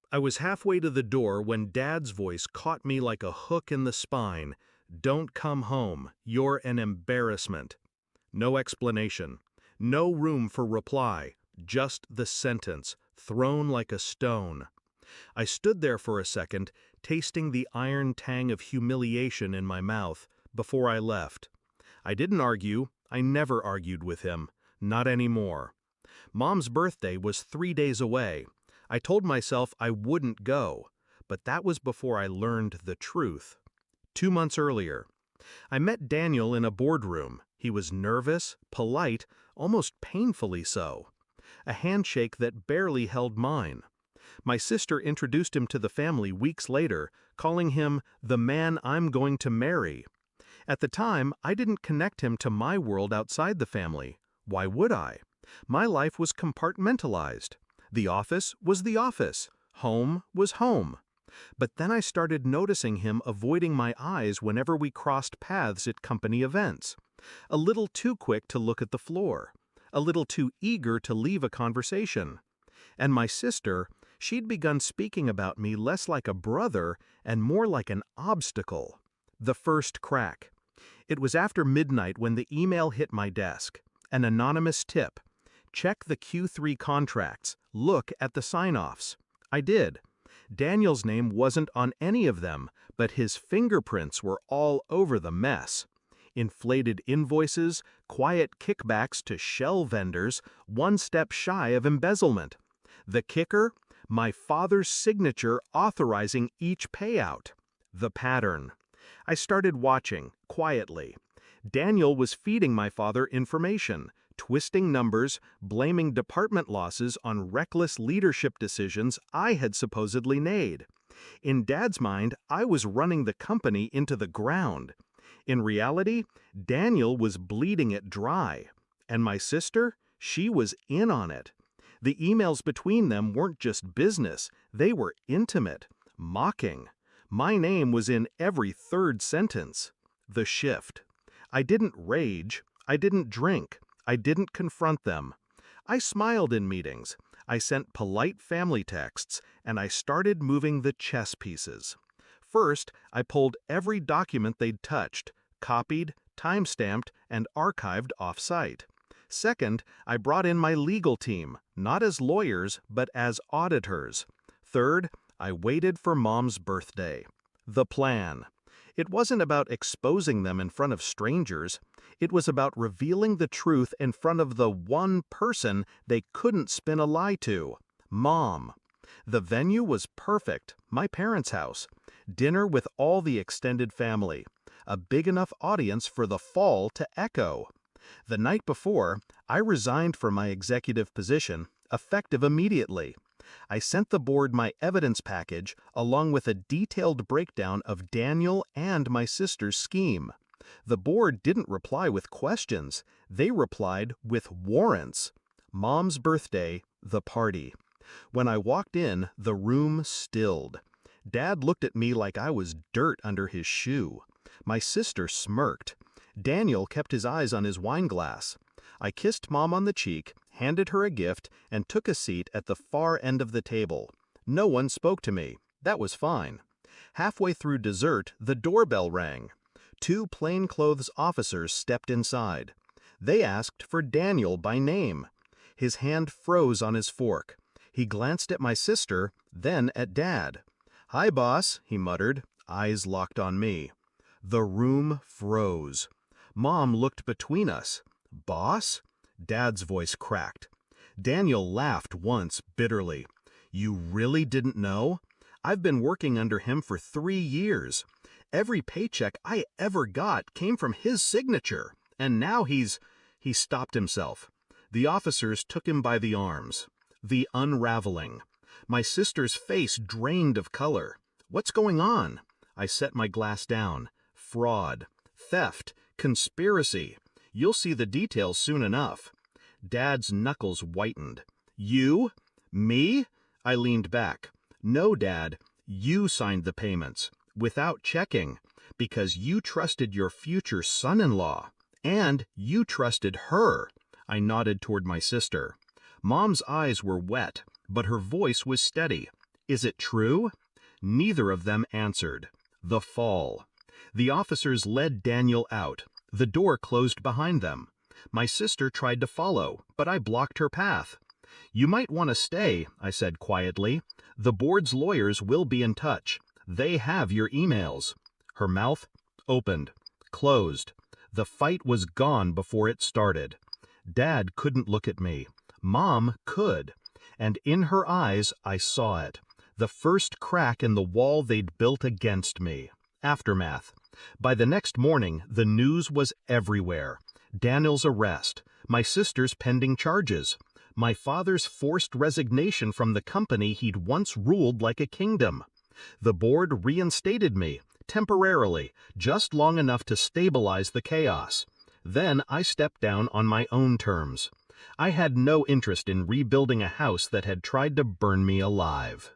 I was halfway to the door when Dad's voice caught me like a hook in the spine. "Don't come home. You're an embarrassment." No explanation. No room for reply. Just the sentence, thrown like a stone. I stood there for a second, tasting the iron tang of humiliation in my mouth, before I left. I didn't argue. I never argued with him. Not anymore. Mom's birthday was 3 days away. I told myself I wouldn't go, but that was before I learned the truth. 2 months earlier, I met Daniel in a boardroom. He was nervous, polite, almost painfully so. A handshake that barely held mine. My sister introduced him to the family weeks later, calling him the man I'm going to marry. At the time, I didn't connect him to my world outside the family. Why would I? My life was compartmentalized. The office was the office. Home was home. But then I started noticing him avoiding my eyes whenever we crossed paths at company events. A little too quick to look at the floor. A little too eager to leave a conversation. And my sister, she'd begun speaking about me less like a brother and more like an obstacle. The first crack. It was after midnight when the email hit my desk. An anonymous tip. Check the Q3 contracts. Look at the sign-offs. I did. Daniel's name wasn't on any of them, but his fingerprints were all over the mess. Inflated invoices, quiet kickbacks to shell vendors, one step shy of embezzlement. The kicker? My father's signature authorizing each payout. The pattern. I started watching, quietly. Daniel was feeding my father information, twisting numbers, blaming department losses on reckless leadership decisions I had supposedly made. In Dad's mind, I was running the company into the ground. In reality, Daniel was bleeding it dry. And my sister? She was in on it. The emails between them weren't just business, they were intimate, mocking. My name was in every third sentence. The shift. I didn't rage. I didn't drink. I didn't confront them. I smiled in meetings. I sent polite family texts, and I started moving the chess pieces. First, I pulled every document they'd touched, copied, time-stamped, and archived off-site. Second, I brought in my legal team, not as lawyers, but as auditors. Third, I waited for Mom's birthday. The plan. It wasn't about exposing them in front of strangers. It was about revealing the truth in front of the one person they couldn't spin a lie to. Mom. The venue was perfect, my parents' house. Dinner with all the extended family. A big enough audience for the fall to echo. The night before, I resigned from my executive position, effective immediately. I sent the board my evidence package along with a detailed breakdown of Daniel and my sister's scheme. The board didn't reply with questions. They replied with warrants. Mom's birthday, the party. When I walked in, the room stilled. Dad looked at me like I was dirt under his shoe. My sister smirked. Daniel kept his eyes on his wine glass. I kissed Mom on the cheek, handed her a gift, and took a seat at the far end of the table. No one spoke to me. That was fine. Halfway through dessert, the doorbell rang. 2 plainclothes officers stepped inside. They asked for Daniel by name. His hand froze on his fork. He glanced at my sister, then at Dad. "Hi, boss," he muttered, eyes locked on me. The room froze. Mom looked between us. "Boss?" Dad's voice cracked. Daniel laughed once, bitterly. "You really didn't know? I've been working under him for 3 years. Every paycheck I ever got came from his signature, and now he's—" He stopped himself. The officers took him by the arms. The unraveling. My sister's face drained of color. "What's going on?" I set my glass down. "Fraud. Theft. Conspiracy. You'll see the details soon enough." Dad's knuckles whitened. "You? Me?" I leaned back. "No, Dad. You signed the payments. Without checking. Because you trusted your future son-in-law. And you trusted her." I nodded toward my sister. Mom's eyes were wet, but her voice was steady. Is it true? Neither of them answered. The fall. The officers led Daniel out. The door closed behind them. My sister tried to follow, but I blocked her path. You might want to stay, I said quietly. The board's lawyers will be in touch. They have your emails. Her mouth opened, closed. The fight was gone before it started. Dad couldn't look at me. Mom could. And in her eyes, I saw it. The first crack in the wall they'd built against me. Aftermath. By the next morning, the news was everywhere. Daniel's arrest, my sister's pending charges, my father's forced resignation from the company he'd once ruled like a kingdom. The board reinstated me, temporarily, just long enough to stabilize the chaos. Then I stepped down on my own terms. I had no interest in rebuilding a house that had tried to burn me alive.